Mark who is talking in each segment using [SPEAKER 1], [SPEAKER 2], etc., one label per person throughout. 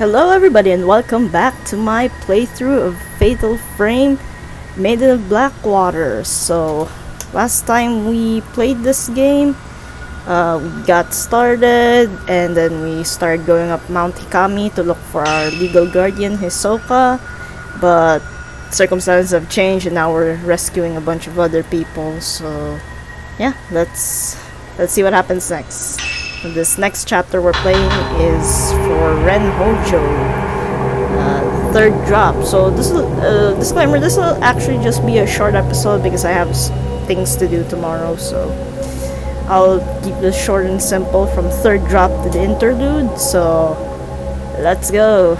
[SPEAKER 1] Hello everybody and welcome back to my playthrough of Fatal Frame Maiden of Blackwater. So, last time we played this game, we got started and then we started going up Mount Hikami to look for our legal guardian Hisoka, but circumstances have changed and now we're rescuing a bunch of other people. So, yeah, let's see what happens next. This next chapter we're playing is for Ren Hojo, third drop. So this is disclaimer. This will actually just be a short episode because I have things to do tomorrow. So I'll keep this short and simple from third drop to the interlude. So let's go.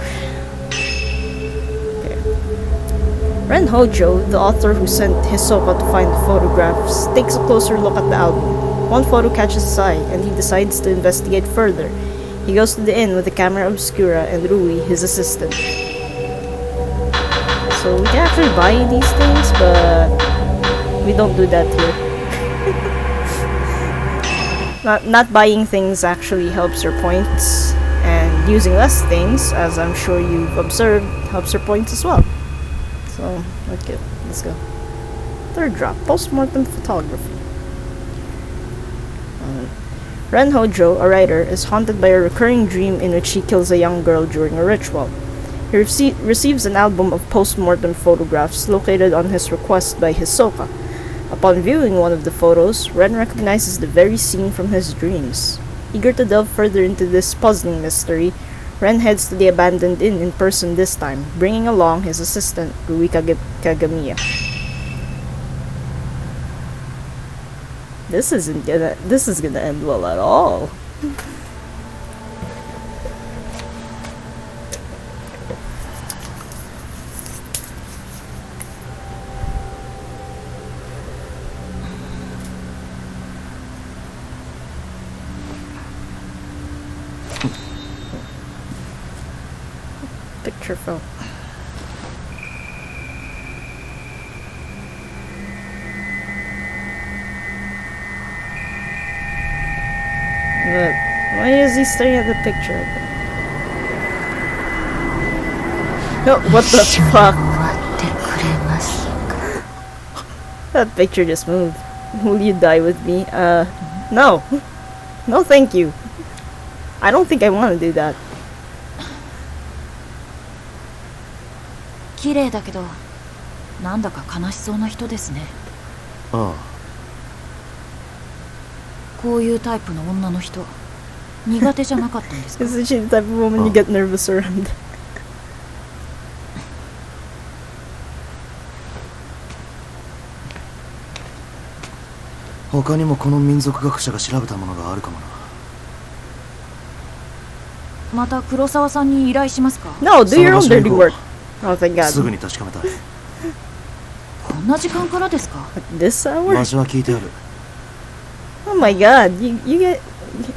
[SPEAKER 1] Okay. Ren Hojo, the author who sent Hisoka to find the photographs, takes a closer look at the album. One photo catches his eye, and he decides to investigate further. He goes to the inn with the camera obscura and Rui, his assistant. So we can actually buy these things, but we don't do that here. Not buying things actually helps your points, and using less things, as I'm sure you've observed, helps your points as well. So, okay, let's go. Third drop, postmortem photography. Ren Hojo, a writer, is haunted by a recurring dream in which he kills a young girl during a ritual. He receives an album of post-mortem photographs located on his request by Hisoka. Upon viewing one of the photos, Ren recognizes the very scene from his dreams. Eager to delve further into this puzzling mystery, Ren heads to the abandoned inn in person this time, bringing along his assistant, Rui Kagamiya. This is gonna end well at all. Picture film. But why is he staring at the picture? No, what the fuck? That picture just moved. Will you die with me? No. No, thank you. I don't think I want to do that.
[SPEAKER 2] 綺麗だけど、なんだか悲しそうな人ですね。
[SPEAKER 3] ああ。
[SPEAKER 2] こういうタイプの女の人、苦手じゃなかったんですか?
[SPEAKER 1] Isn't she the type of woman you get nervous around?
[SPEAKER 3] 他にもこの民族学者が調べたものがあるかもな。
[SPEAKER 2] また黒沢さんに依頼しますか?
[SPEAKER 1] No, do your own dirty work. Oh, thank God.
[SPEAKER 3] すぐに確かめたい。
[SPEAKER 2] こんな時間からですか?
[SPEAKER 1] This hour?
[SPEAKER 3] 場所は聞いてある。
[SPEAKER 1] Oh my God, you get...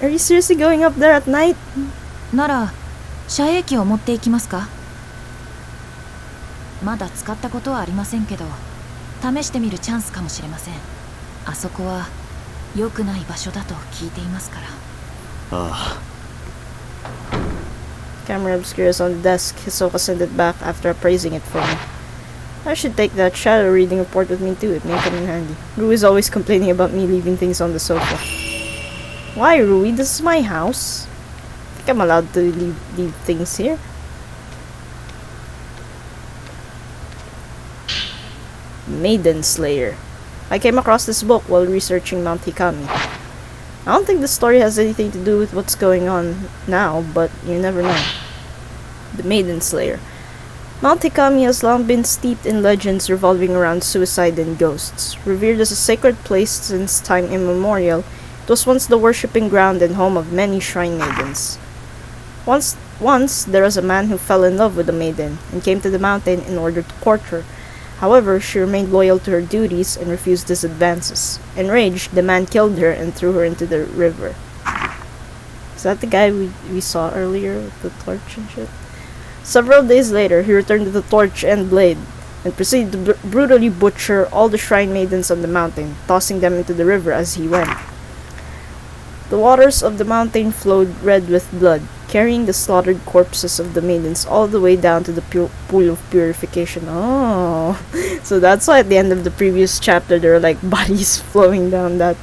[SPEAKER 1] Are you seriously going up there at night?
[SPEAKER 2] なら、遮影機を持っていきますか? まだ使ったことはありませんけど、試してみるチャンスかもしれません。あそこは良くない場所だと聞いていますから。
[SPEAKER 3] ああ。
[SPEAKER 1] Camera obscura is on the desk. Hisoka sent it back after appraising it for me. I should take that shadow reading report with me too, it may come in handy. Rui is always complaining about me leaving things on the sofa. Why, Rui? This is my house. I think I'm allowed to leave things here. Maiden Slayer. I came across this book while researching Mount Hikami. I don't think the story has anything to do with what's going on now, but you never know. The Maiden Slayer. Mount Hikami has long been steeped in legends revolving around suicide and ghosts. Revered as a sacred place since time immemorial, it was once the worshipping ground and home of many shrine maidens. Once there was a man who fell in love with a maiden and came to the mountain in order to court her. However, she remained loyal to her duties and refused his advances. Enraged, the man killed her and threw her into the river. Is that the guy we saw earlier with the torch and shit? Several days later, he returned with the torch and blade, and proceeded to brutally butcher all the shrine maidens on the mountain, tossing them into the river as he went. The waters of the mountain flowed red with blood, carrying the slaughtered corpses of the maidens all the way down to the pool of purification. Oh, so that's why at the end of the previous chapter there are like bodies flowing down to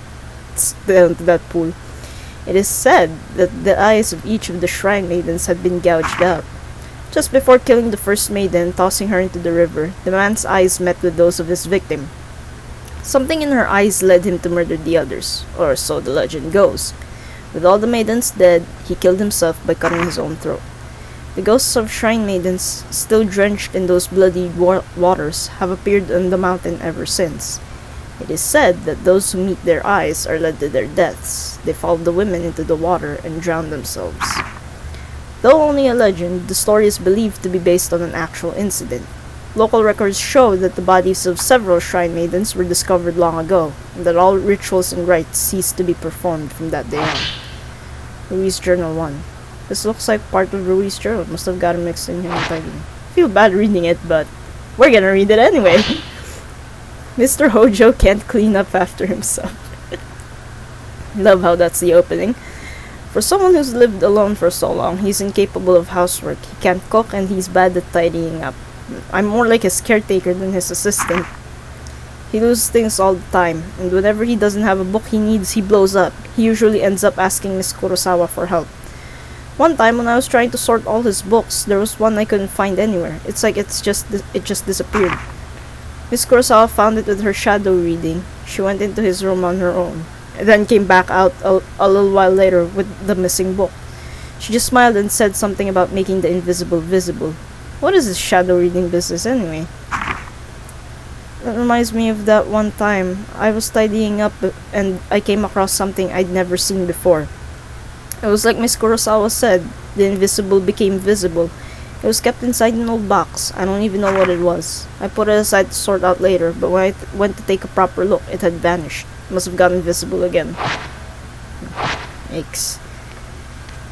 [SPEAKER 1] that pool. It is said that the eyes of each of the shrine maidens had been gouged out. Just before killing the first maiden and tossing her into the river, the man's eyes met with those of his victim. Something in her eyes led him to murder the others, or so the legend goes. With all the maidens dead, he killed himself by cutting his own throat. The ghosts of shrine maidens, still drenched in those bloody waters, have appeared on the mountain ever since. It is said that those who meet their eyes are led to their deaths. They follow the women into the water and drown themselves. Though only a legend, the story is believed to be based on an actual incident. Local records show that the bodies of several shrine maidens were discovered long ago, and that all rituals and rites ceased to be performed from that day on. Rui's Journal 1. This looks like part of Rui's journal. Must have gotten mixed in here with typing. Feel bad reading it, but we're gonna read it anyway. Mr. Hojo can't clean up after himself. Love how that's the opening. For someone who's lived alone for so long, he's incapable of housework. He can't cook and he's bad at tidying up. I'm more like his caretaker than his assistant. He loses things all the time, and whenever he doesn't have a book he needs, he blows up. He usually ends up asking Miss Kurosawa for help. One time when I was trying to sort all his books, there was one I couldn't find anywhere. It's like it just disappeared. Miss Kurosawa found it with her shadow reading. She went into his room on her own, and then came back out a little while later with the missing book. She just smiled and said something about making the invisible visible. What is this shadow reading business anyway? That reminds me of that one time I was tidying up and I came across something I'd never seen before. It was like Miss Kurosawa said, the invisible became visible. It was kept inside an old box. I don't even know what it was. I put it aside to sort out later, but when I went to take a proper look, it had vanished. It must have gotten visible again. Yikes.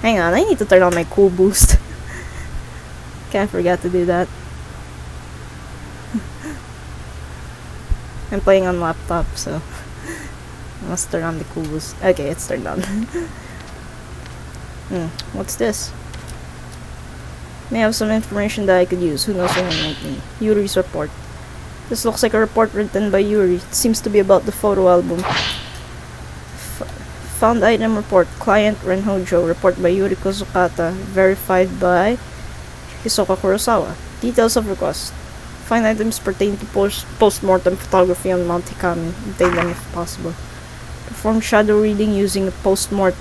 [SPEAKER 1] Hang on, I need to turn on my cool boost. I forgot to do that. I'm playing on laptop, so I must turn on the cool boost. Okay, it's turned on. What's this? May have some information that I could use. Who knows when I might need. Yuri's report. This looks like a report written by Yuri. It seems to be about the photo album. Found item report. Client Renhojo. Report by Yuri Kozukata. Verified by Hisoka Kurosawa. Details of request. Find items pertaining to post-mortem photography on Mount Hikami. Obtain them if possible. Perform shadow reading using a post-mortem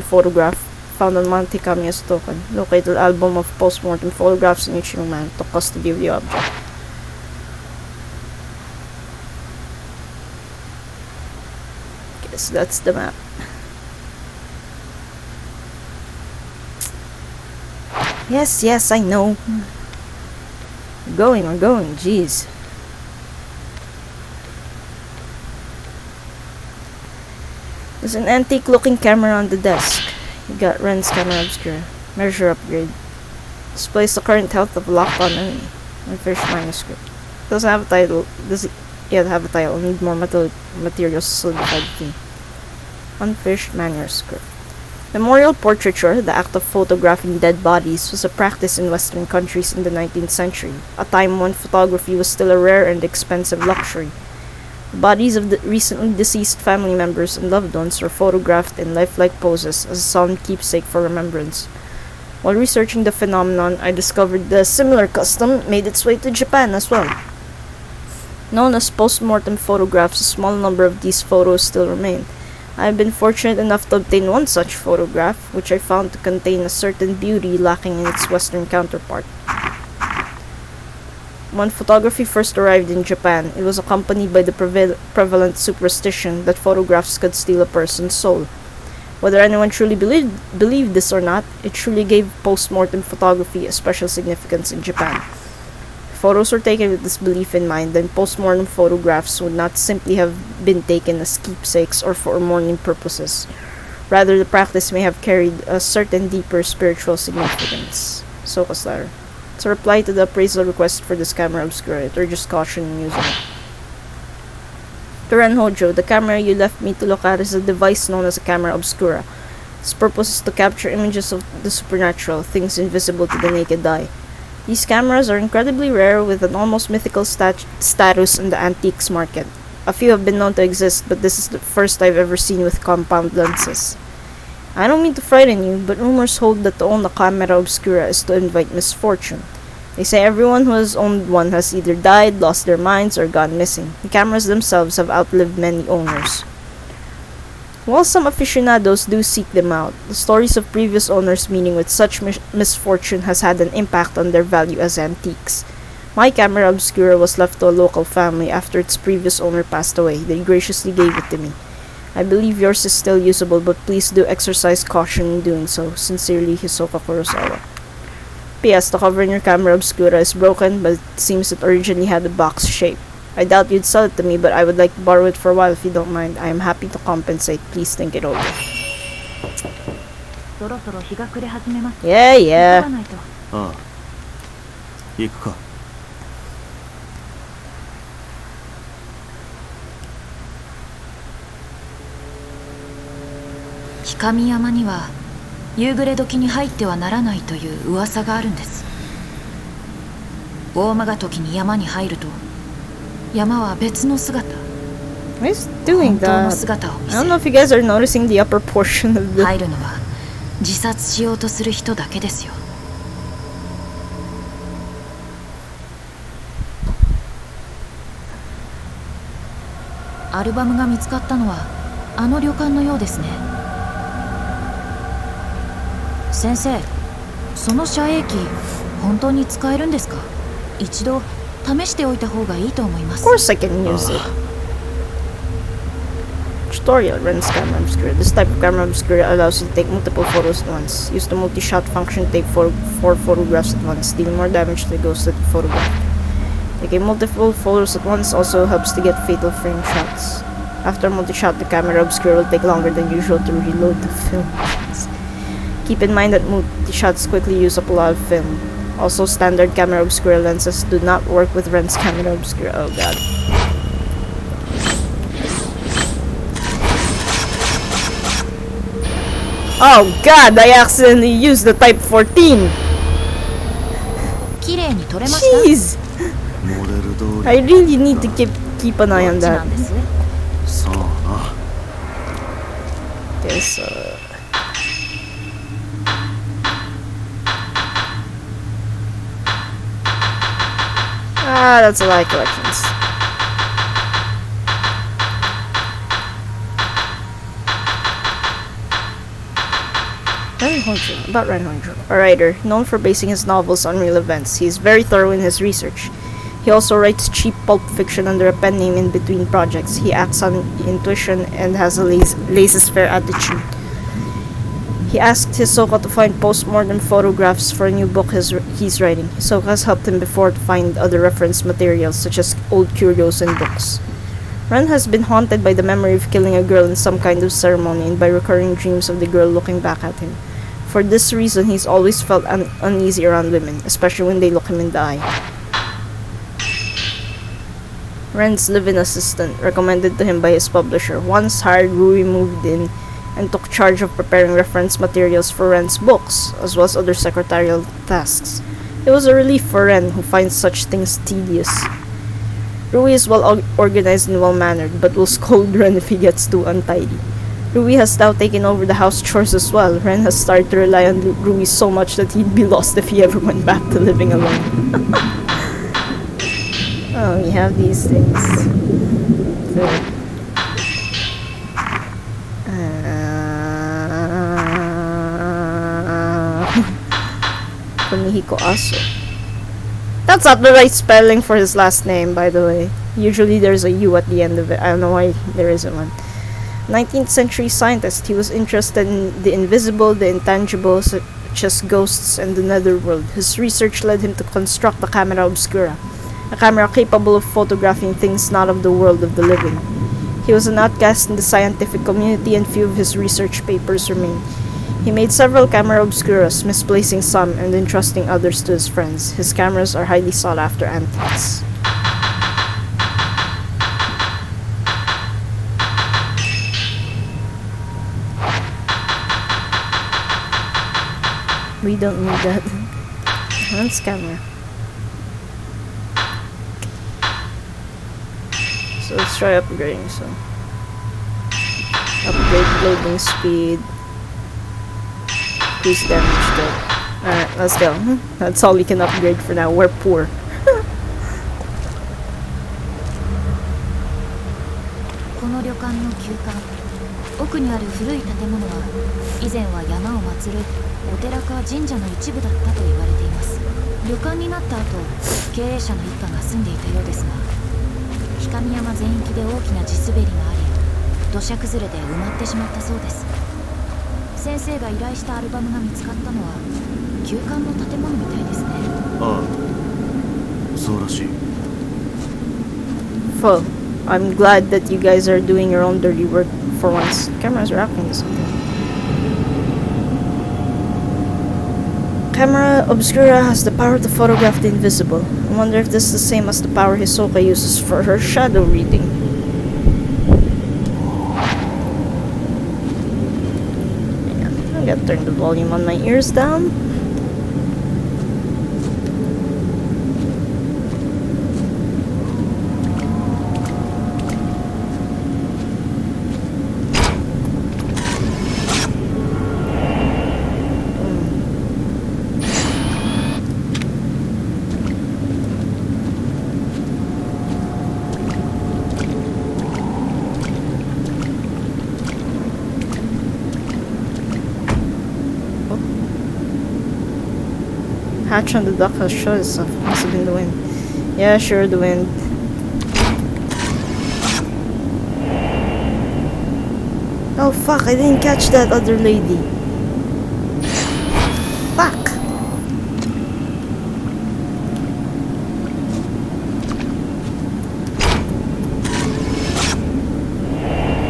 [SPEAKER 1] photograph found on Mount Hikami as token. Locate the album of post-mortem photographs in each man to custody of the object. Guess that's the map. Yes, I know. We're going, jeez. There's an antique looking camera on the desk. You got Ren's camera obscura. Measure upgrade. Displays the current health of locked on enemy. Unfinished manuscript. Doesn't have a title. Doesn't yet have a title. Need more materials to solidify the theme. Unfinished manuscript. Memorial portraiture, the act of photographing dead bodies, was a practice in Western countries in the 19th century, a time when photography was still a rare and expensive luxury. The bodies of the recently deceased family members and loved ones were photographed in lifelike poses as a solemn keepsake for remembrance. While researching the phenomenon, I discovered that a similar custom made its way to Japan as well. Known as post-mortem photographs, a small number of these photos still remain. I have been fortunate enough to obtain one such photograph, which I found to contain a certain beauty lacking in its Western counterpart. When photography first arrived in Japan, it was accompanied by the prevalent superstition that photographs could steal a person's soul. Whether anyone truly believed this or not, it truly gave post-mortem photography a special significance in Japan. Photos were taken with this belief in mind, then post-mortem photographs would not simply have been taken as keepsakes or for mourning purposes. Rather, the practice may have carried a certain deeper spiritual significance. Soka's letter. It's a reply to the appraisal request for this camera obscura. It urges caution in using it. To Ren Hojo, the camera you left me to look at is a device known as a camera obscura. Its purpose is to capture images of the supernatural, things invisible to the naked eye. These cameras are incredibly rare with an almost mythical status in the antiques market. A few have been known to exist, but this is the first I've ever seen with compound lenses. I don't mean to frighten you, but rumors hold that to own a camera obscura is to invite misfortune. They say everyone who has owned one has either died, lost their minds, or gone missing. The cameras themselves have outlived many owners. While some aficionados do seek them out, the stories of previous owners meeting with such misfortune has had an impact on their value as antiques. My camera obscura was left to a local family after its previous owner passed away. They graciously gave it to me. I believe yours is still usable, but please do exercise caution in doing so. Sincerely, Hisoka Kurosawa. P.S. The cover in your camera obscura is broken, but it seems it originally had a box shape. I doubt you'd sell it to me, but I would like to borrow it for a while if you don't mind. I am happy to compensate. Please think it over. Yeah.
[SPEAKER 3] ああ行くか。
[SPEAKER 2] 氷上山には夕暮れ時に入ってはならないという噂があるんです。大間が時に山に入ると山は別の姿、
[SPEAKER 1] What is doing
[SPEAKER 2] 本当の
[SPEAKER 1] that?
[SPEAKER 2] 姿を見
[SPEAKER 1] I
[SPEAKER 2] せ
[SPEAKER 1] don't know if you guys are noticing the upper portion of the...
[SPEAKER 2] 入るのは自殺しようとする人だけですよ。アルバムが見つかったのはあの旅館のようですね。先生、その遮影機本当に使えるんですか？一度試しておいた方がいいと思います。
[SPEAKER 1] Of course I can use it. Tutorial runs camera obscura. This type of camera obscura allows you to take multiple photos at once. Use the multi-shot function to take 4 photographs at once, dealing more damage to the ghost that you photograph. Taking multiple photos at once also helps to get fatal frame shots. After multi-shot, the camera obscura will take longer than usual to reload the film. Keep in mind that multi-shots quickly use up a lot of film. Also, standard camera obscura lenses do not work with Ren's camera obscura. Oh god. Oh god, I accidentally used the type 14!
[SPEAKER 2] 綺麗に撮れました。
[SPEAKER 1] Jeez!
[SPEAKER 3] モデル通り
[SPEAKER 1] I really need to keep an eye on
[SPEAKER 2] どっちな
[SPEAKER 1] that.
[SPEAKER 2] んです？
[SPEAKER 3] そうな。
[SPEAKER 1] Okay, so... Ah, that's a lot of collections. About Ren Honjo. A writer, known for basing his novels on real events, he is very thorough in his research. He also writes cheap pulp fiction under a pen name in between projects. He acts on intuition and has a laissez-faire attitude. He asked Hisoka to find post-mortem photographs for a new book he's writing. Hisoka has helped him before to find other reference materials such as old curios and books. Ren has been haunted by the memory of killing a girl in some kind of ceremony and by recurring dreams of the girl looking back at him. For this reason, he's always felt uneasy around women, especially when they look him in the eye. Ren's live-in assistant, recommended to him by his publisher, once hired Rui moved in and took charge of preparing reference materials for Ren's books, as well as other secretarial tasks. It was a relief for Ren, who finds such things tedious. Rui is well organized and well-mannered, but will scold Ren if he gets too untidy. Rui has now taken over the house chores as well. Ren has started to rely on Rui so much that he'd be lost if he ever went back to living alone. Oh, we have these things. Kunihiko Aso. That's not the right spelling for his last name, by the way. Usually there's a U at the end of it. I don't know why there isn't one. 19th century scientist, he was interested in the invisible, the intangible, such as ghosts and the netherworld. His research led him to construct the camera obscura, a camera capable of photographing things not of the world of the living. He was an outcast in the scientific community and few of his research papers remain. He made several camera obscuras, misplacing some and entrusting others to his friends. His cameras are highly sought after antiques. We don't need that. That's camera. So let's try upgrading. So upgrade loading speed. Increase damage though. Alright, let's go. That's all we can upgrade for now. We're poor.
[SPEAKER 2] この旅館の旧館、奥にある古い建物は以前は山を祀るお寺か神社の一部だったと言われています。旅館になった後、経営者の一家が住んでいたようですが、氷上山全域で大きな地滑りがあり、土砂崩れで埋まってしまったそうです。先生が依頼したアルバムが見つかったのは旧館の建物みたいですね。
[SPEAKER 3] ああ、そうらしい。
[SPEAKER 1] Full. I'm glad that you guys are doing your own dirty work for once. Camera's reacting to something. Camera Obscura has the power to photograph the invisible. I wonder if this is the same as the power Hisoka uses for her shadow reading. Yeah, I gotta turn the volume on my ears down. Hatch on the dock has shut itself. Must have been the wind. Yeah, sure, the wind. Oh fuck, I didn't catch that other lady. Fuck!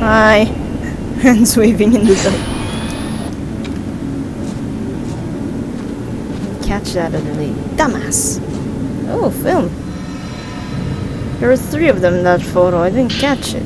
[SPEAKER 1] Hi. Hands waving in the dark. Catch that other lady. Dumbass. Oh, film. There were 3 of them in that photo. I didn't catch it.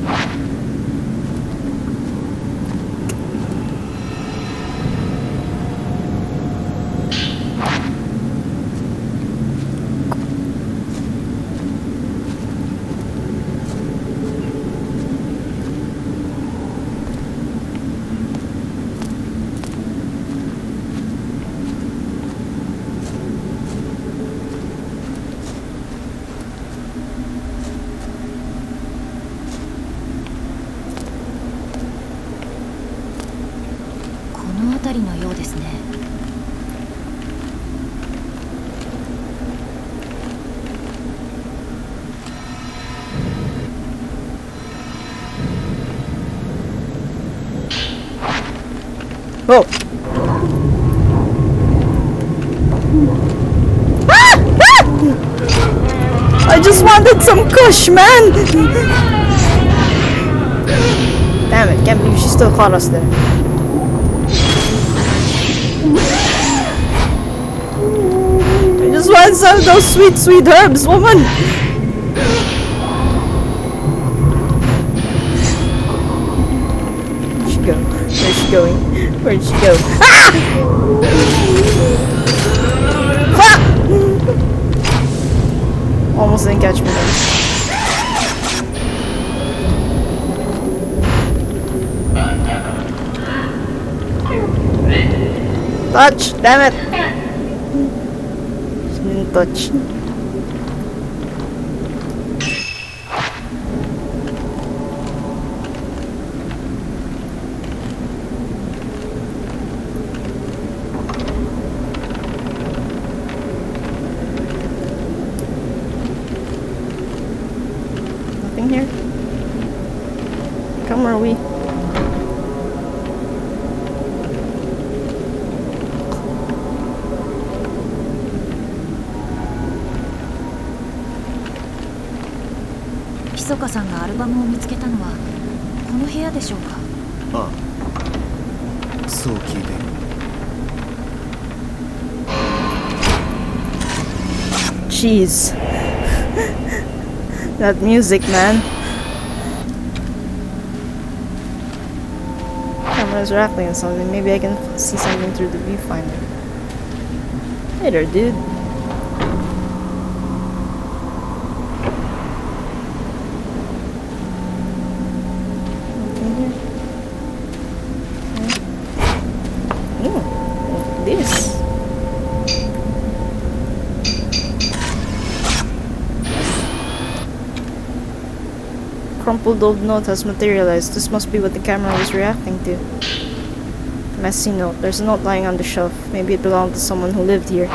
[SPEAKER 1] Oh! Ah! Ah! I just wanted some kush, man! Damn it, can't believe she still caught us there. I just want some of those sweet, sweet herbs, woman! Where'd she go? Where's she going? Where'd she go? Ah! Fuck! Almost didn't catch me there. Touch! Damn it! She didn't touch. Nothing here? Come, where are we?
[SPEAKER 2] Hisoka さんがアルバムを見つけたのはこの部屋でしょうか。
[SPEAKER 3] ああ、そう聞いている。
[SPEAKER 1] Jeez. That music, man. Camera's rattling or something. Maybe I can see something through the viewfinder. Hey there, dude. Nothing here. Ooh, this. Crumpled old note has materialized. This must be what the camera was reacting to. Messy note. There's a note lying on the shelf. Maybe it belonged to someone who lived here.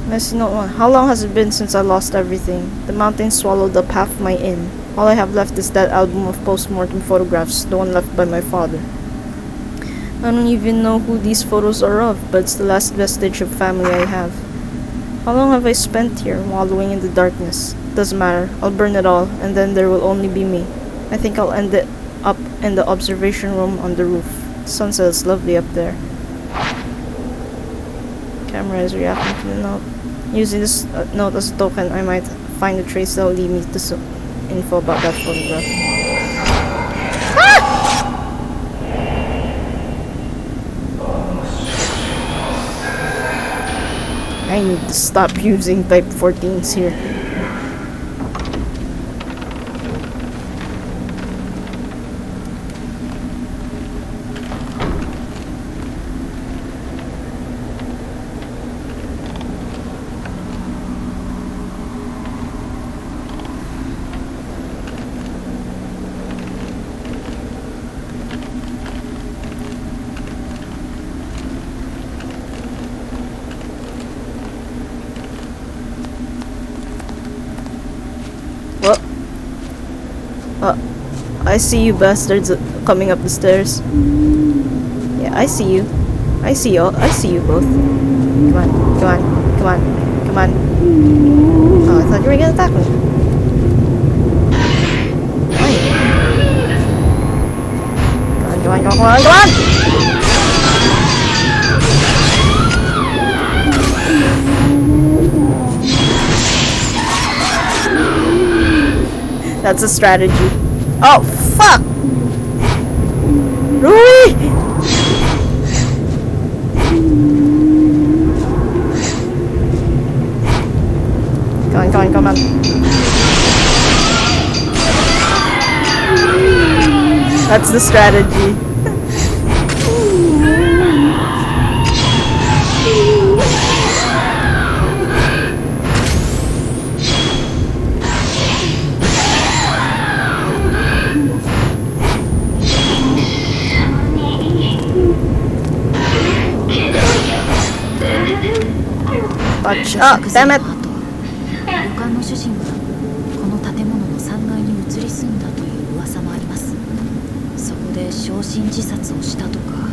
[SPEAKER 1] Messy note 1. How long has it been since I lost everything? The mountain swallowed up half my inn. All I have left is that album of post-mortem photographs, the one left by my father. I don't even know who these photos are of, but it's the last vestige of family I have. How long have I spent here, wallowing in the darkness? Doesn't matter. I'll burn it all, and then there will only be me. I think I'll end it up in the observation room on the roof. The sunset is lovely up there. Camera is reacting to the note. Using this note as a token, I might find a trace that will lead me to some info about that photograph. I need to stop using type 14s here. I see you bastards coming up the stairs. Yeah, I see you. I see you. I see you both. Come on, come on, come on, come on. Oh, I thought you were gonna attack me. Come on, come on, come on, come on! That's a strategy. Oh, fuck! Rui! Come on, come on, come on. That's the strategy. Watch up, damn it!
[SPEAKER 2] 旅館の主人はこの建物の3階に移り住んだという噂もあります。そこで焼身自殺をしたとか、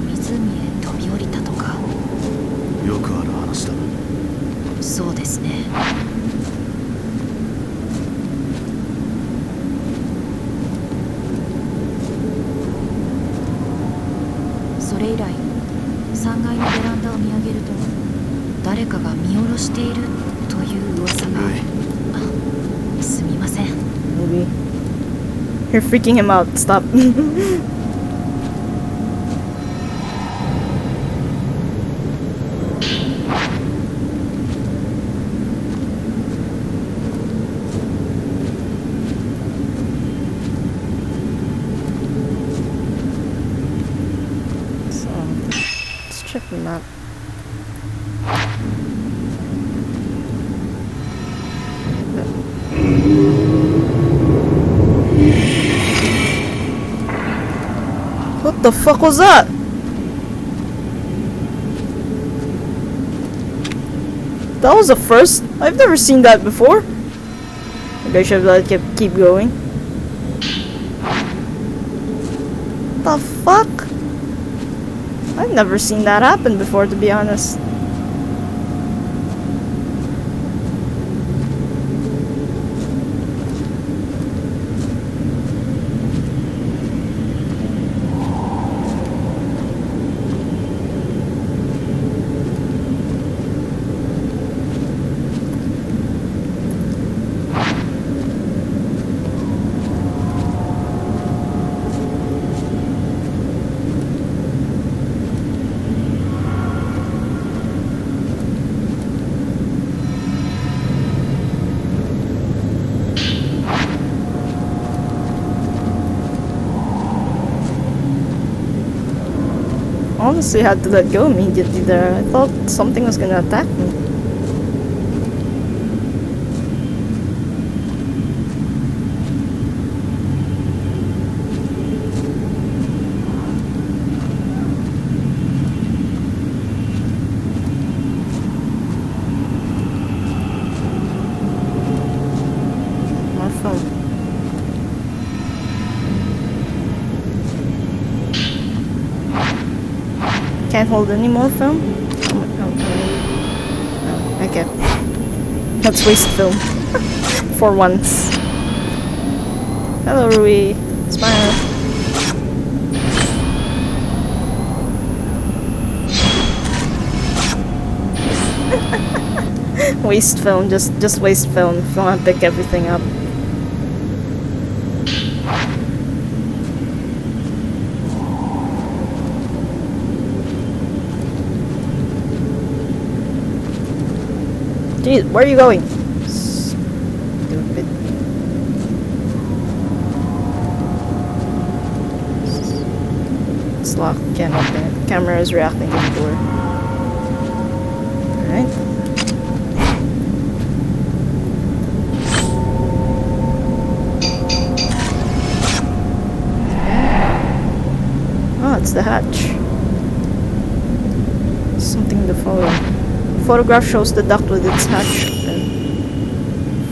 [SPEAKER 2] 湖へ飛び降りたとか。
[SPEAKER 3] よくある話だ。
[SPEAKER 2] そうですね。それ以来、3階のベランダを見上げると誰かが見下ろしているという噂が。あ、すみません。
[SPEAKER 1] Maybe. You're freaking him out. Stop. So, let's check the map. What the fuck was that? That was a first. I've never seen that before. Maybe I should have let it keep going. The fuck? I've never seen that happen before, to be honest. honestly had to let go immediately there. I thought something was gonna attack me. More phone. Can't hold any more film? Oh, okay. Let's waste film. For once. Hello, Rui. Smile. Waste film. Just waste film. If you want to pick everything up. Jeez, where are you going? Stupid. It's locked. Can't open it. Camera is reacting to the door. Alright. Oh, it's the hatch. Something to follow. Photograph shows the duct with its hatch open.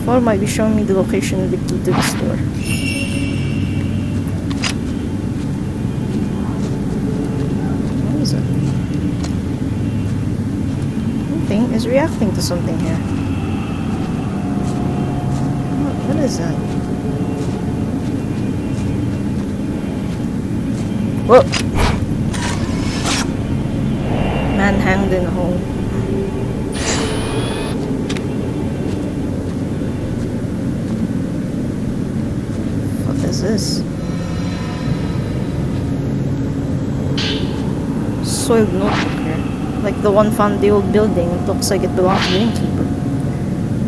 [SPEAKER 1] Photo might be showing me the location of the key to the store. What is it? Something is reacting to something here. What is that? Whoa! Man hanged in a hole. What is this? Soiled notebook here. Like the one found in the old building. It looks like it belonged to the innkeeper.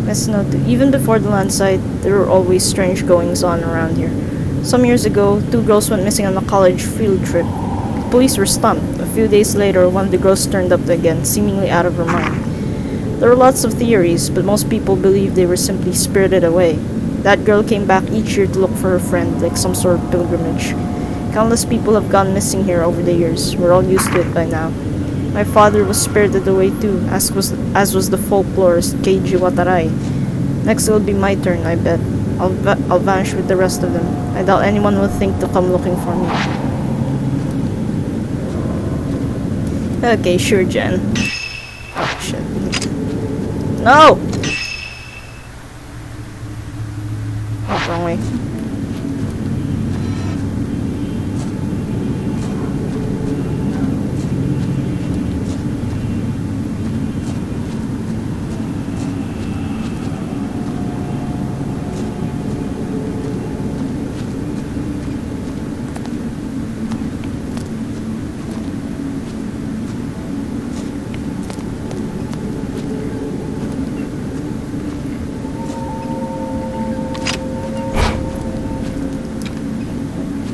[SPEAKER 1] Let's note that even before the landslide, there were always strange goings on around here. Some years ago, 2 girls went missing on a college field trip. The police were stumped. A few days later, one of the girls turned up again, seemingly out of her mind. There were lots of theories, but most people believed they were simply spirited away. That girl came back each year to look for her friend, like some sort of pilgrimage. Countless people have gone missing here over the years. We're all used to it by now. My father was spirited away too, as was the folklorist Keiji Watarai. Next it'll be my turn, I bet. I'll vanish with the rest of them. I doubt anyone will think to come looking for me. Okay, sure, Jen. Oh, shit. No! Oh, wrong way.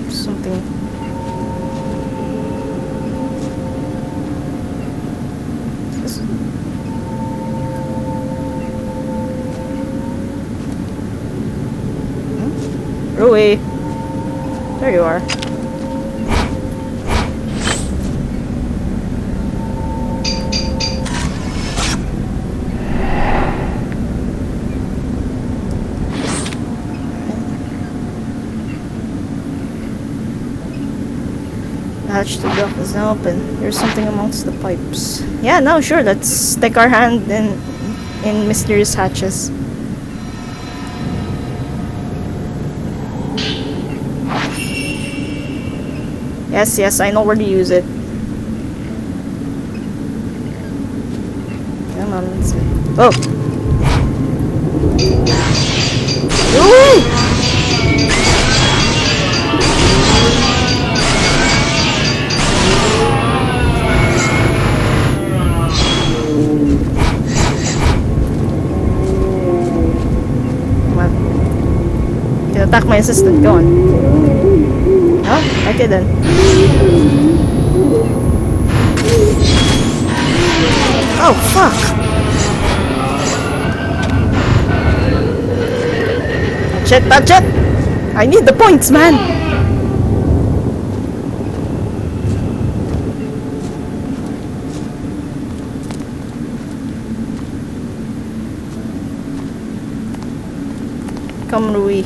[SPEAKER 1] Something. This. Rui. There you are. The hatch to the dock is now open. There's something amongst the pipes. Yeah, no, sure. Let's stick our hand in mysterious hatches. Yes, yes, I know where to use it. Come on, let's see. Oh! Ooh! Come on. You can attack my assistant, go on. Oh, okay then. Oh, fuck! Touch it, touch it! I need the points, man! Come, Rui.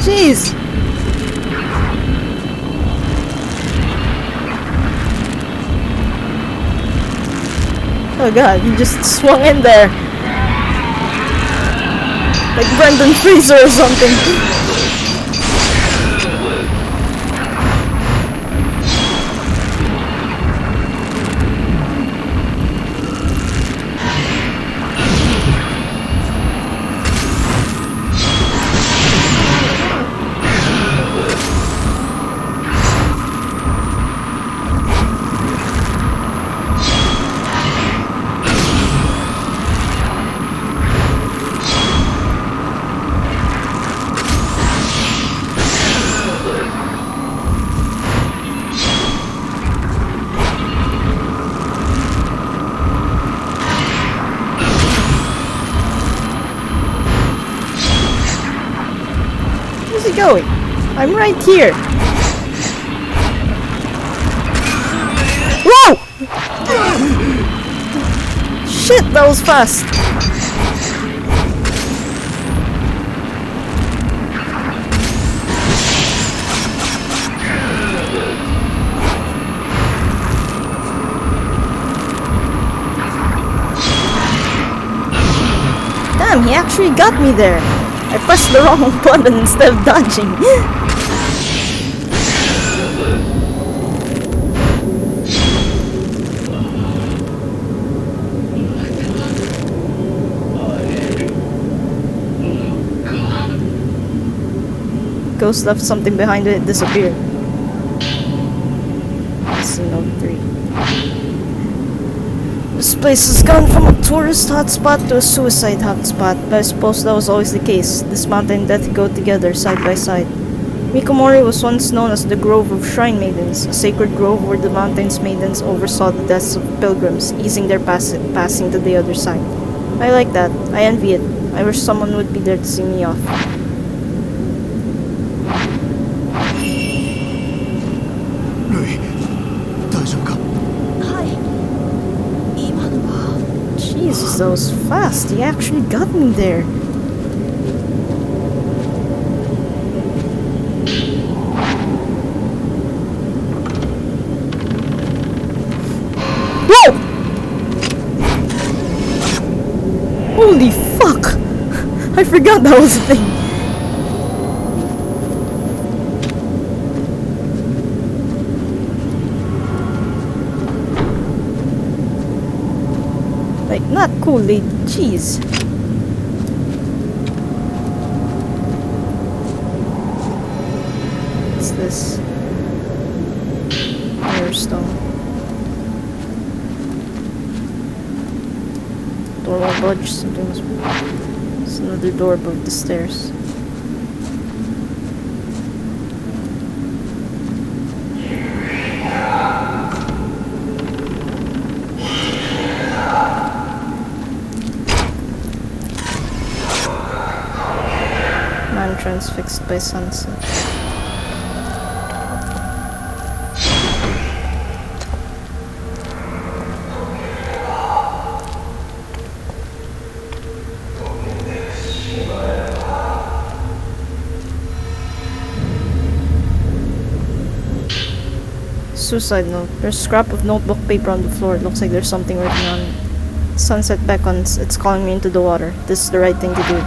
[SPEAKER 1] Jeez! Oh god, he just swung in there. Like Brendan Fraser or something. Where's he going? I'm right here. Whoa! Shit, that was fast. Damn, he actually got me there. I pressed the wrong button instead of dodging. Ghost left something behind it, disappeared. Lesson note 3. This place has gone from a tourist hotspot to a suicide hotspot, but I suppose that was always the case. This mountain and death go together, side by side. Mikomori was once known as the Grove of Shrine Maidens, a sacred grove where the mountain's maidens oversaw the deaths of pilgrims, easing their passing to the other side. I like that. I envy it. I wish someone would be there to see me off.
[SPEAKER 3] Rui, 大丈夫か?
[SPEAKER 1] Jesus, that was fast. He actually got me there. Whoa! Holy fuck! I forgot that was a thing. Like, not cool, lady. Jeez. What's this? Mirrorstone. Door won't budge. Something was. There's another door above the stairs. Man transfixed by sunset. Suicide note. There's a scrap of notebook paper on the floor. It looks like there's something written on it. Sunset beckons. It's calling me into the water. This is the right thing to do.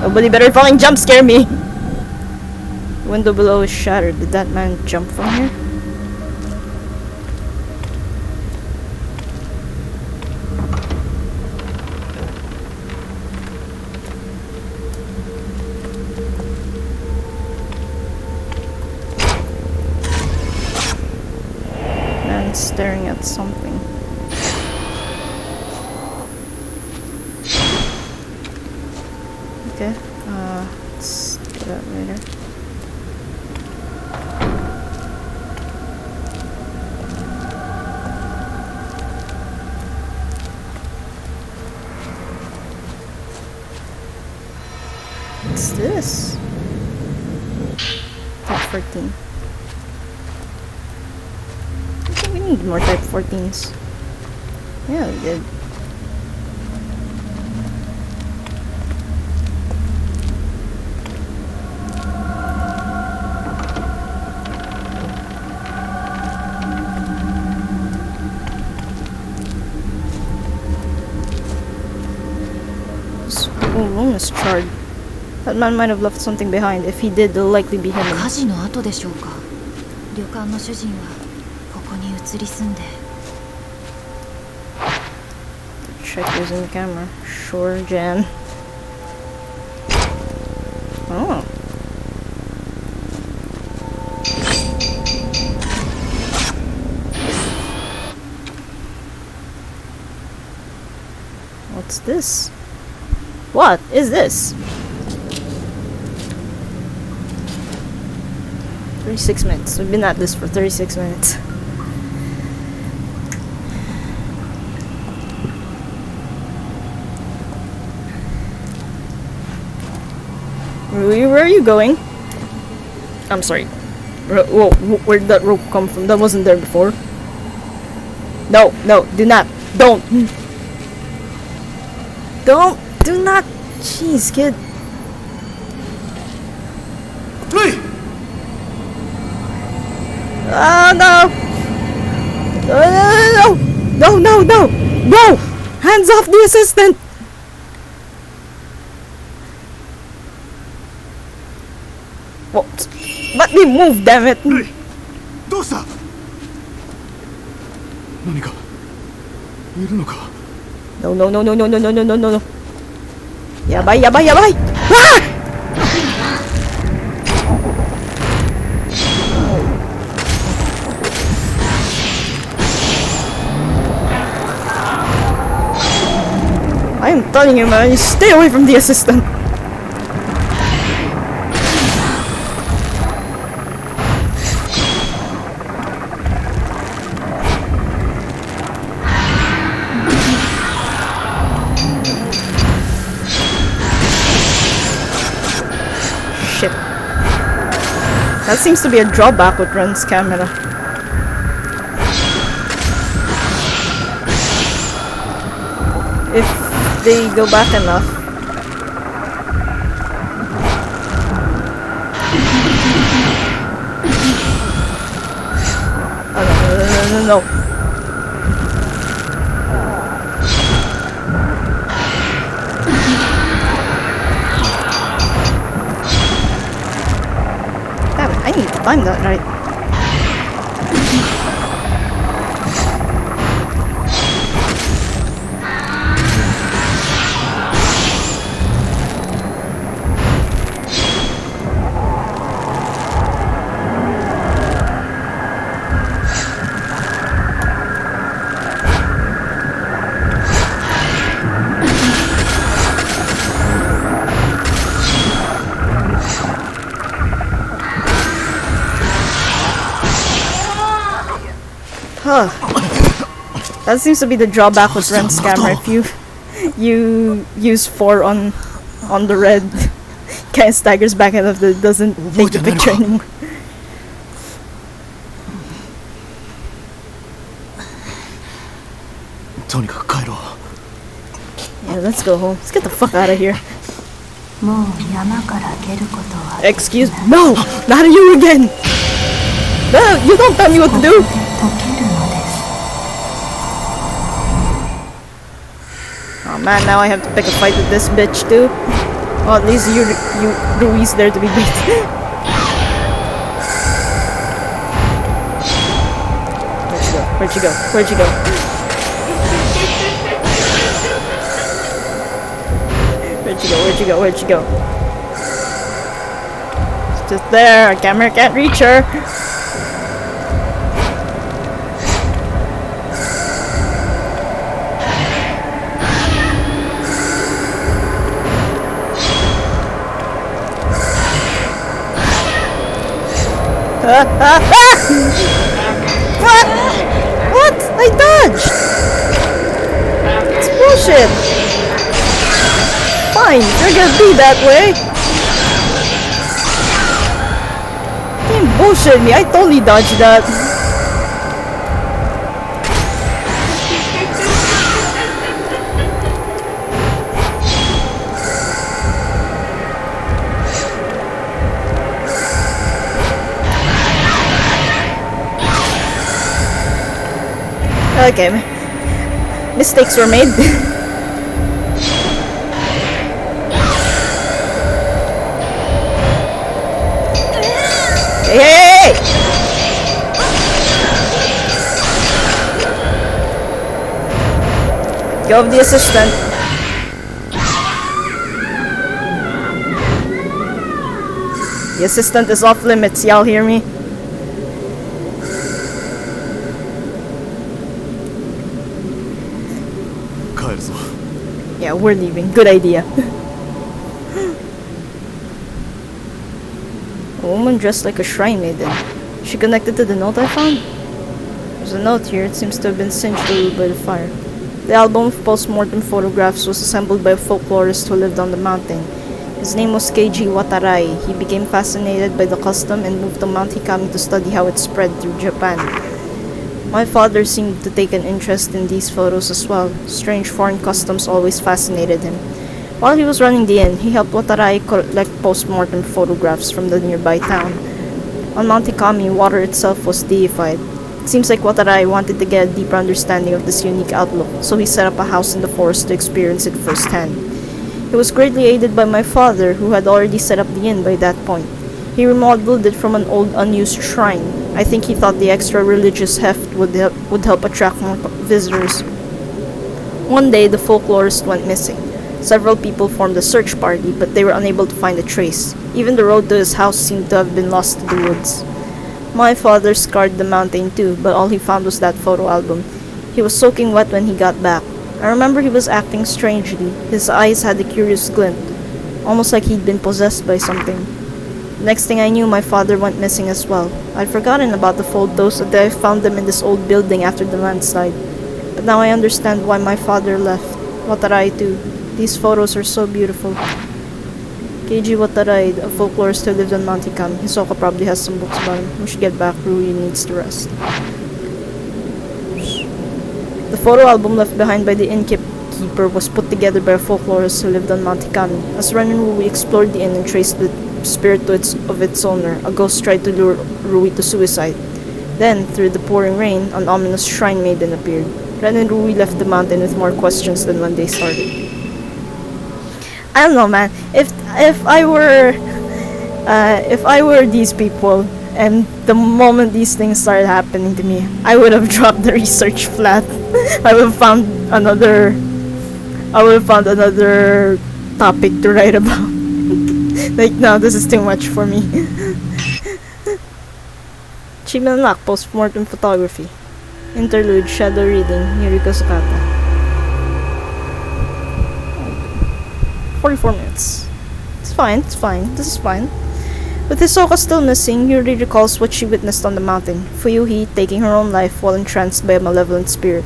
[SPEAKER 1] Nobody better fucking jump scare me! The window below is shattered. Did that man jump from here? staring at something. Okay, let's do that later. What's this? Type 14. I think we need more type 14s. Yeah, we did. This whole room is charred. That man might have left something behind. If he did, it'll likely be him.
[SPEAKER 2] 火事の後でしょうか。旅館の主人はここに移り住んで。
[SPEAKER 1] Check using the camera. Sure, Jan. Oh. What's this? What is this? 36 minutes. We've been at this for 36 minutes. Where are you going? I'm sorry. Whoa, where'd that rope come from? That wasn't there before. No, no, do not. Don't. Don't. Do not. Jeez, kid.
[SPEAKER 3] Hey!
[SPEAKER 1] Oh, no. No, no, no. No. Hands off the assistant. What? Let me move, damn it.
[SPEAKER 3] どうした？何かいるのか？
[SPEAKER 1] No, no, no, no, no, no, no, no, no, no, no. Yabai, yabai, yabai. Ah! I am telling you, man, you stay away from the assistant. Shit. That seems to be a drawback with Ren's camera. If they go back enough. Oh no, no, no, no, no. Damn, I need to time that right. That seems to be the drawback with Ren's camera. If you use 4 on the red, kind of staggers back and doesn't take the picture anymore. Yeah, let's go home. Let's get the fuck out of here. Excuse me. No! Not you again! No, you don't tell me what to do! Oh man, now I have to pick a fight with this bitch too. Oh, at least you Ruiz there to be beat. Where'd you go? Where'd you go? Where'd you go? Where'd you go? Where'd you go? It's just there. Our camera can't reach her. What? What? I dodged! It's bullshit! Fine, you're gonna be that way! Can't bullshit me, I totally dodged that. Okay, mistakes were made. Hey! Go of the assistant. The assistant is off limits, y'all hear me? Yeah, we're leaving. Good idea. A woman dressed like a shrine maiden. She connected to the note I found? There's a note here. It seems to have been singed a little by the fire. The album of post-mortem photographs was assembled by a folklorist who lived on the mountain. His name was Keiji Watarai. He became fascinated by the custom and moved to Mount Hikami to study how it spread through Japan. My father seemed to take an interest in these photos as well. Strange foreign customs always fascinated him. While he was running the inn, he helped Watarai collect post-mortem photographs from the nearby town. On Mount Hikami, water itself was deified. It seems like Watarai wanted to get a deeper understanding of this unique outlook, so he set up a house in the forest to experience it firsthand. He was greatly aided by my father, who had already set up the inn by that point. He remodeled it from an old unused shrine. I think he thought the extra religious heft would help attract more visitors. One day, the folklorist went missing. Several people formed a search party, but they were unable to find a trace. Even the road to his house seemed to have been lost to the woods. My father scoured the mountain too, but all he found was that photo album. He was soaking wet when he got back. I remember he was acting strangely. His eyes had a curious glint, almost like he'd been possessed by something. Next thing I knew, my father went missing as well. I'd forgotten about the photos until I found them in this old building after the landslide. But now I understand why my father left. Watarai too. These photos are so beautiful. Keiji Watarai, a folklorist who lived on Mount Hikami. Hisoka probably has some books about him. We should get back. Rui needs to rest. The photo album left behind by the innkeeper was put together by a folklorist who lived on Mount Hikami. As Ren and Rui explored the inn and traced the spirit of its owner, a ghost tried to lure Rui to suicide. Then, through the pouring rain, an ominous shrine maiden appeared. Ren and Rui left the mountain with more questions than when they started. I don't know, man. If I were these people, and the moment these things started happening to me, I would have dropped the research flat. I would have found another topic to write about. Like, no, this is too much for me. Achievement unlocked, post-mortem photography. Interlude, shadow reading, Yuriko Sakata. 44 minutes. It's fine, this is fine. With Hisoka still missing, Yuri recalls what she witnessed on the mountain. Fuyuhi taking her own life while entranced by a malevolent spirit,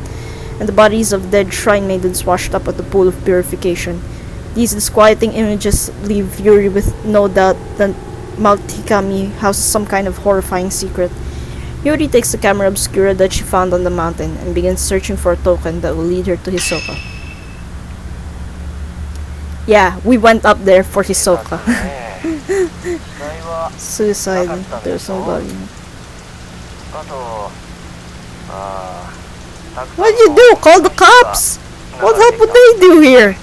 [SPEAKER 1] and the bodies of dead shrine maidens washed up at the pool of purification. These disquieting images leave Yuri with no doubt that Mount Hikami houses some kind of horrifying secret. Yuri takes the camera obscura that she found on the mountain and begins searching for a token that will lead her to Hisoka. Yeah, we went up there for Hisoka. Suicide. There's somebody. What'd you do? Call the cops? What help would they do here?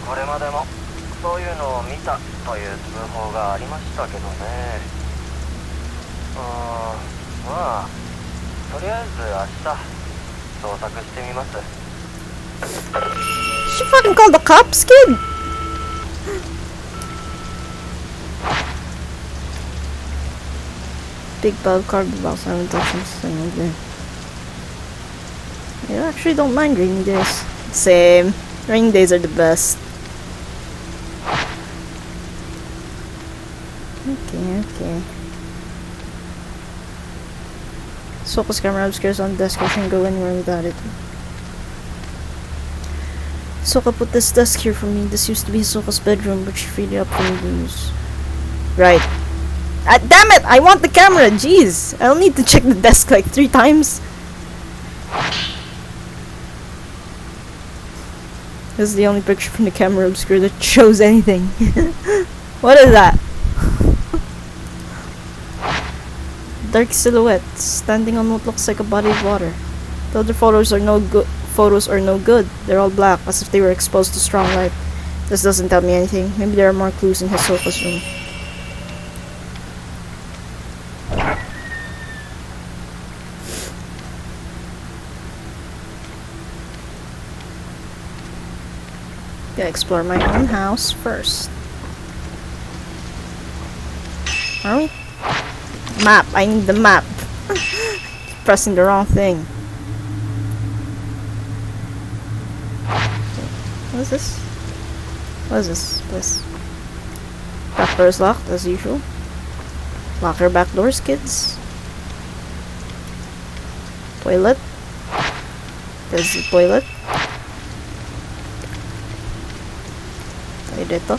[SPEAKER 4] これまでもそういうのを見たという通報がありましたけどね。まあとりあえず明日捜索してみます。
[SPEAKER 1] She fucking called the cops, kid. Big bug cardboard box. I haven't touched this thing again. I actually don't mind rainy days. Same. Rainy days are the best. Okay. Soko's camera upstairs on the desk. I can't go anywhere without it. Soko put this desk here for me. This used to be Soko's bedroom, but she freed it up for me to use. Right. Damn it! I want the camera! Jeez! I don't need to check the desk like 3 times. This is the only picture from the camera obscure that shows anything. What is that? Dark silhouette standing on what looks like a body of water. The other photos are no good. They're all black, as if they were exposed to strong light. This doesn't tell me anything. Maybe there are more clues in Hisoka's room. Gotta explore my own house first. Are we? Map. I need the map. Pressing the wrong thing. What is this? What is this place? Back door is locked as usual. Lock your back doors, kids. Toilet. There's the toilet. Tayo dito.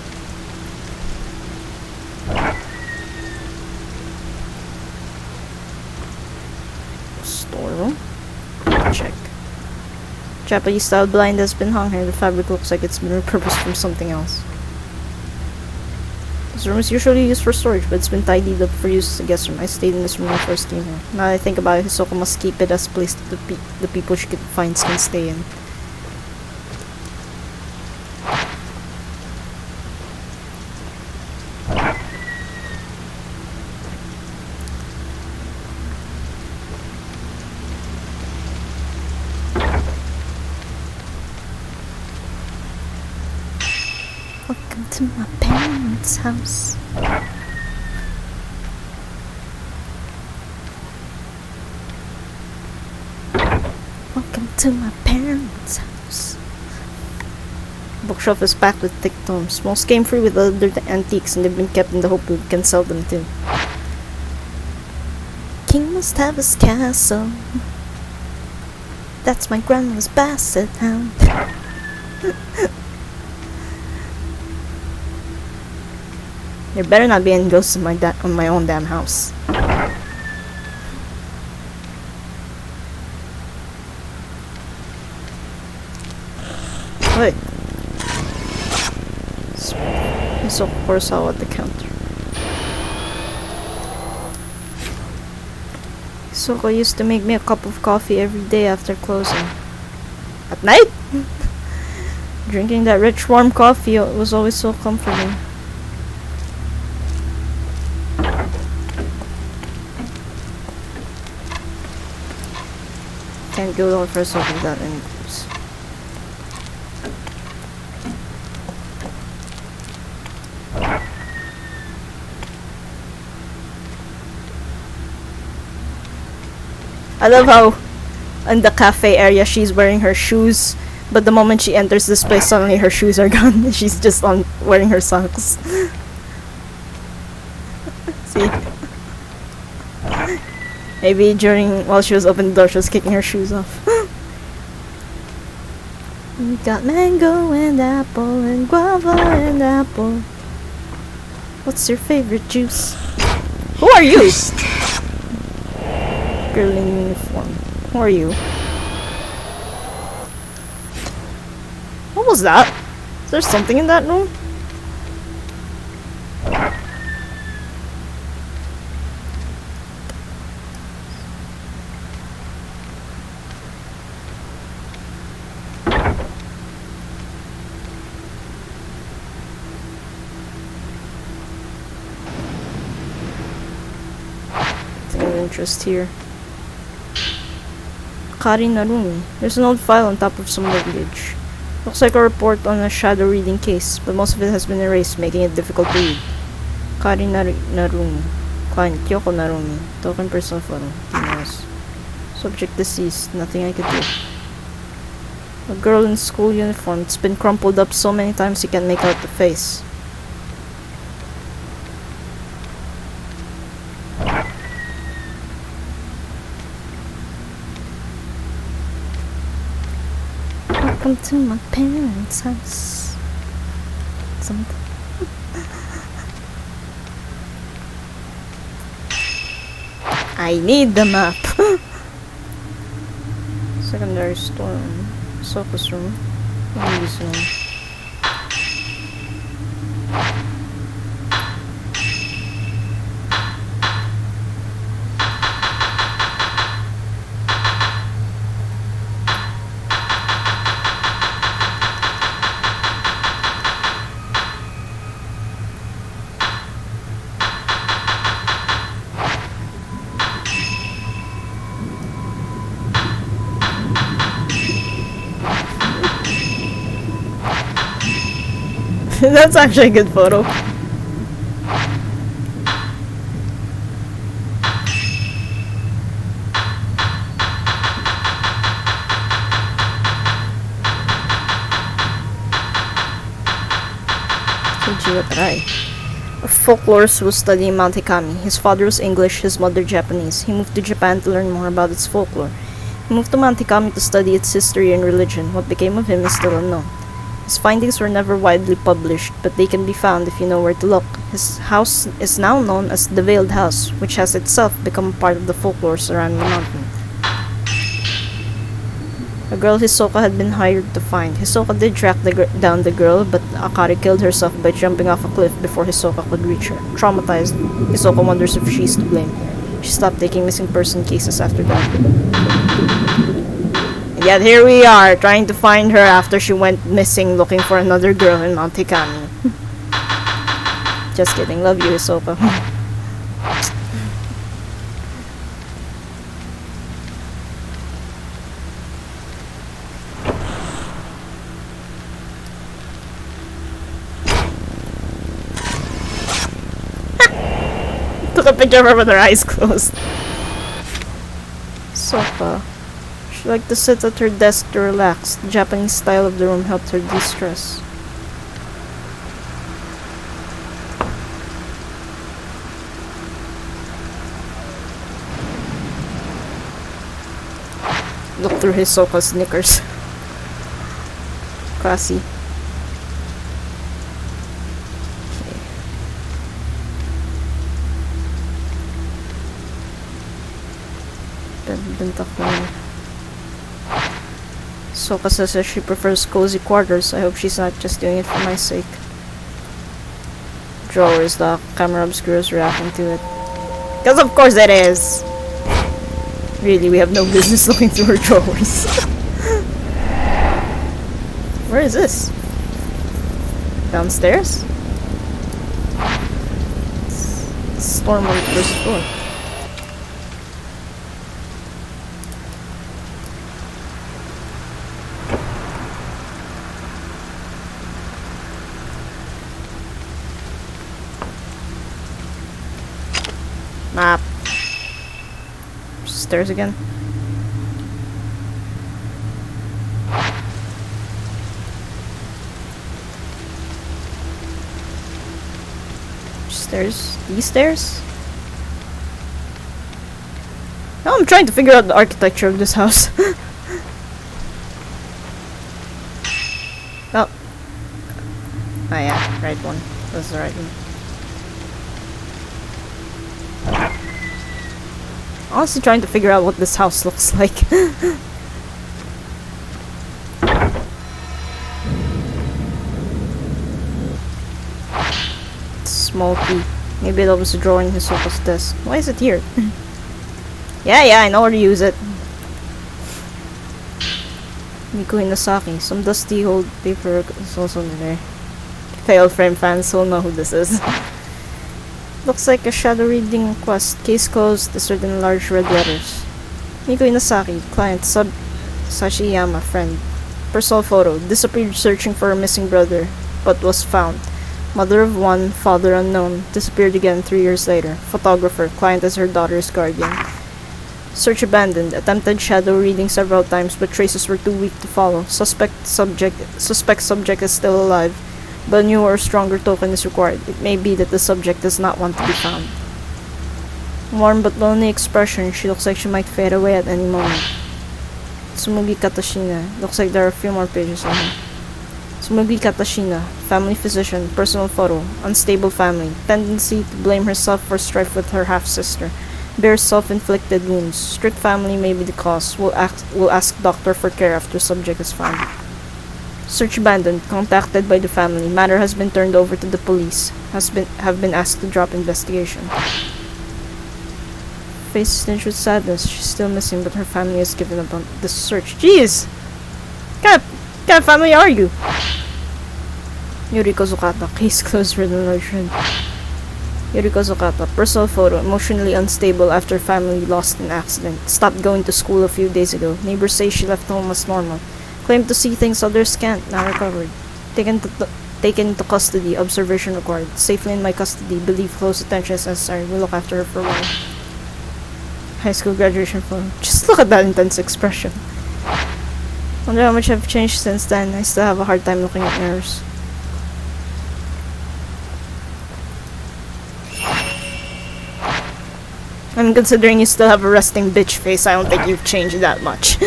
[SPEAKER 1] Storeroom. Check. Japanese style blind has been hung here. The fabric looks like it's been repurposed from something else. This room is usually used for storage, but it's been tidied up for use as a guest room. I stayed in this room when I first came here. Now that I think about it, Hisoka must keep it as a place that the people she finds can stay in. Welcome to my parents' house. Welcome to my parents' house. Bookshelf is packed with thick tomes. Most came free with other antiques, and they've been kept in the hope we can sell them too. King must have his castle. That's my grandma's basset hound. There better not be any ghosts in on my own damn house. Wait. So of course I'll at the counter. Soko used to make me a cup of coffee every day after closing. At night? Drinking that rich warm coffee was always so comforting. Can't go on for something without any clues. I love how in the cafe area she's wearing her shoes, but the moment she enters this place suddenly her shoes are gone. She's just wearing her socks. See? Maybe while she was opening the door, she was kicking her shoes off. We got mango and apple and guava and apple. What's your favorite juice? Who are you? Girl in uniform. Who are you? What was that? Is there something in that room? Interest here. Kari Narumi. There's an old file on top of some luggage. Looks like a report on a shadow reading case, but most of it has been erased, making it difficult to read. Kari Narumi. Client Kyoko Narumi. Token personal photo. Emails. Subject deceased. Nothing I could do. A girl in school uniform. It's been crumpled up so many times you can't make out the face. Welcome to my parents' house. Something. I need the map. Secondary storm. Sofa's room. Louis' room. That's actually a good photo. A folklorist was studying Mount Hikami. His father was English, his mother Japanese. He moved to Japan to learn more about its folklore. He moved to Mount Hikami to study its history and religion. What became of him is still unknown. His findings were never widely published, but they can be found if you know where to look. His house is now known as the Veiled House, which has itself become part of the folklore surrounding the mountain. A girl Hisoka had been hired to find. Hisoka did track down the girl, but Akari killed herself by jumping off a cliff before Hisoka could reach her. Traumatized, Hisoka wonders if she's to blame. She stopped taking missing person cases after that. Yet here we are, trying to find her after she went missing looking for another girl in Mount Hikami. Just kidding, love you, Hisoka. Took a picture of her with her eyes closed. Hisoka. She liked to sit at her desk to relax. The Japanese style of the room helped her de-stress. Look through Hisoka's knickers. Classy. Hisoka says that she prefers cozy quarters. I hope she's not just doing it for my sake. Drawer is locked. Camera obscures reacting to it. Because of course it is! Really, we have no business looking through her drawers. Where is this? Downstairs? Storm on the first floor. Map. Stairs again. Stairs? These stairs? Now I'm trying to figure out the architecture of this house. Oh. Oh yeah, right one. That's the right one. Honestly trying to figure out what this house looks like. Small key. Maybe that was a drawer in Hisoka's desk. Why is it here? Yeah, I know where to use it. Miku Hinasaki. Some dusty old paper is also in there. Fail Frame fans will know who this is. Looks like a shadow reading quest. Case closed, asserted in large red letters. Miku Inasaki, client, Sashiyama, friend. Personal photo. Disappeared searching for her missing brother, but was found. Mother of one, father unknown. Disappeared again 3 years later. Photographer, client as her daughter's guardian. Search abandoned. Attempted shadow reading several times, but traces were too weak to follow. Suspect subject is still alive, but a newer or stronger token is required. It may be that the subject does not want to be found. Warm but lonely expression. She looks like she might fade away at any moment. Tsumugi Katashina. Looks like there are a few more pages on here. Tsumugi Katashina, family physician, personal photo, unstable family, tendency to blame herself for strife with her half-sister, bears self-inflicted wounds, strict family may be the cause, will ask doctor for care after subject is found. Search abandoned, contacted by the family, matter has been turned over to the police, have been asked to drop investigation. Faces tinged with sadness, she's still missing but her family has given up on the search. Jeez! What kind of family are you? Yuriko Zukata, case closed for the Northern. Yuriko Zukata, personal photo, emotionally unstable after family lost in accident. Stopped going to school a few days ago. Neighbors say she left home as normal. Claimed to see things others can't, now recovered. Taken to custody, observation required. Safely in my custody, believe close attention is necessary. We'll look after her for a while. High school graduation photo. Just look at that intense expression. Wonder how much I've changed since then. I still have a hard time looking at mirrors. I'm considering you still have a resting bitch face. I don't think you've changed that much.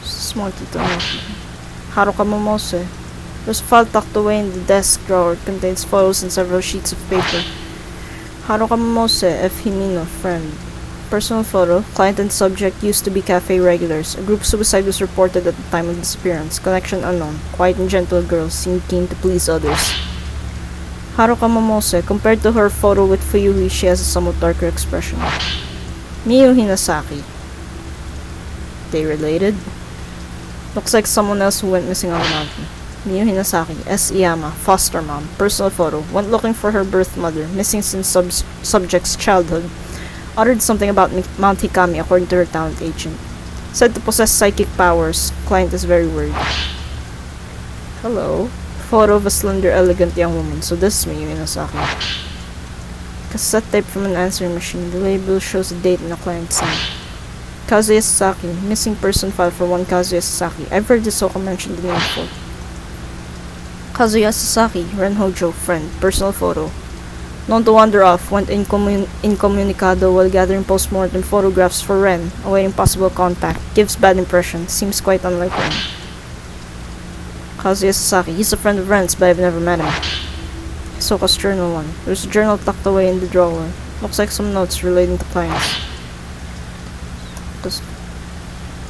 [SPEAKER 1] Small to know. Haruka Momose. There's a file tucked away in the desk drawer. It contains photos and several sheets of paper. Haruka Momose, F. Himino, friend. Personal photo. Client and subject used to be cafe regulars. A group suicide was reported at the time of disappearance. Connection unknown. Quiet and gentle girl, seemed keen to please others. Haruka Momose. Compared to her photo with Fuyuhi, she has a somewhat darker expression. Miyu Hinasaki. They related? Looks like someone else who went missing on the mountain. Miyu Hinasaki, S. Iyama, foster mom, personal photo, went looking for her birth mother, missing since subject's childhood. Uttered something about Mount Hikami according to her talent agent. Said to possess psychic powers. Client is very worried. Hello. Photo of a slender, elegant young woman. So this is Miyu Hinasaki. Cassette tape from an answering machine. The label shows a date and a client's name. Kazuya Sasaki, missing person file for one Kazuya Sasaki. I've heard Hisoka mention the name before. Kazuya Sasaki, Ren Hojo, friend, personal photo. Known to wander off, went incommunicado while gathering post-mortem photographs for Ren, awaiting possible contact. Gives bad impression, seems quite unlike Ren. Kazuya Sasaki, he's a friend of Ren's but I've never met him. Hisoka's journal one. There's a journal tucked away in the drawer. Looks like some notes relating to clients.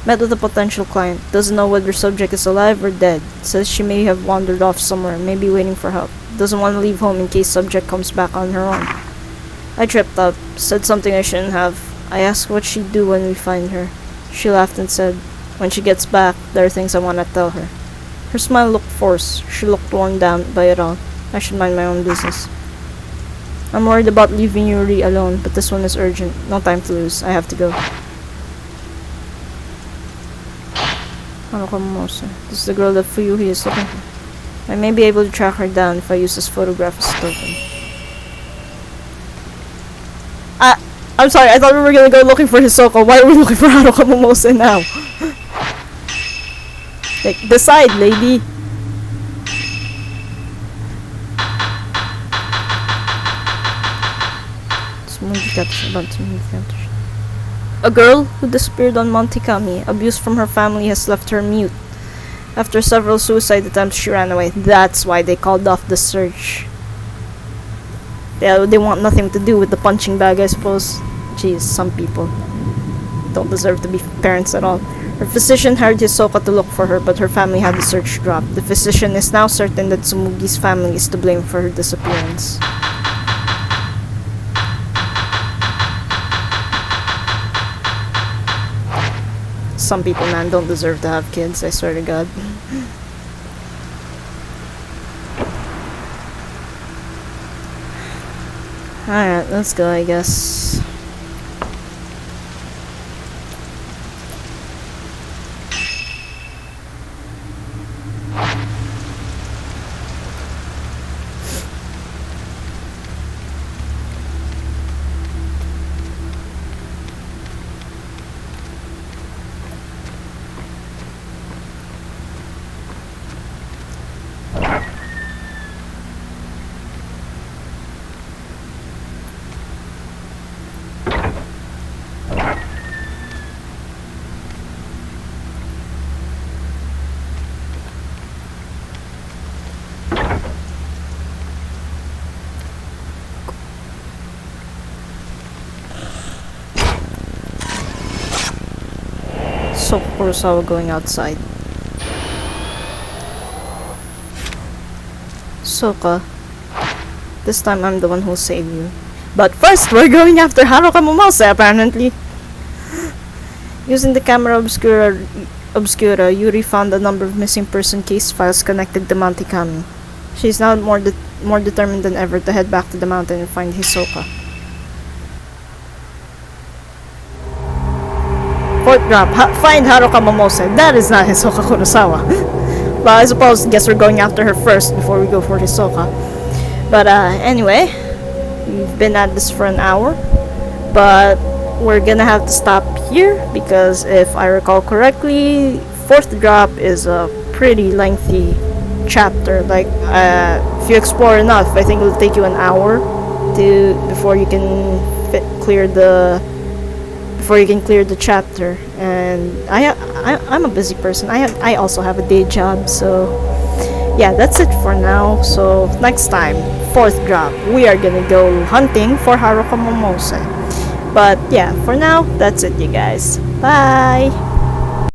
[SPEAKER 1] Met with a potential client. Doesn't know whether subject is alive or dead. Says she may have wandered off somewhere, maybe waiting for help. Doesn't want to leave home in case subject comes back on her own. I tripped up. Said something I shouldn't have. I asked what she'd do when we find her. She laughed and said, when she gets back, there are things I want to tell her. Her smile looked forced. She looked worn down by it all. I should mind my own business. I'm worried about leaving Yuri alone, but this one is urgent. No time to lose. I have to go. Haruka Momose. This is the girl that Fuyuhi is looking for. I may be able to track her down if I use this photograph as a token. I'm sorry, I thought we were gonna go looking for Hisoka. Why are we looking for Haruka Momose now? Like, decide, lady. A girl who disappeared on Mount Hikami, abuse from her family has left her mute. After several suicide attempts, she ran away. That's why they called off the search. They want nothing to do with the punching bag, I suppose. Jeez, some people don't deserve to be parents at all. Her physician hired Hisoka to look for her, but her family had the search dropped. The physician is now certain that Tsumugi's family is to blame for her disappearance. Some people, man, don't deserve to have kids, I swear to God. Alright, let's go, I guess. Hisoka Kurosawa going outside. Soka, this time I'm the one who'll save you. But first, we're going after Haruka Momose, apparently. Using the camera obscura, Yuri found a number of missing person case files connected to Mount Hikami. She's now more determined than ever to head back to the mountain and find Hisoka. Fourth drop, find Haruka Momose. That is not Hisoka Kurosawa. Well, I guess we're going after her first before we go for Hisoka. But anyway, we've been at this for an hour, but we're gonna have to stop here because if I recall correctly, fourth drop is a pretty lengthy chapter. Like, if you explore enough, I think it'll take you an hour before you can clear the chapter. And I'm a busy person. I also have a day job, so yeah, that's it for now. So next time, fourth drop, we are gonna go hunting for Haruka Momose. But yeah, for now, that's it, you guys. Bye!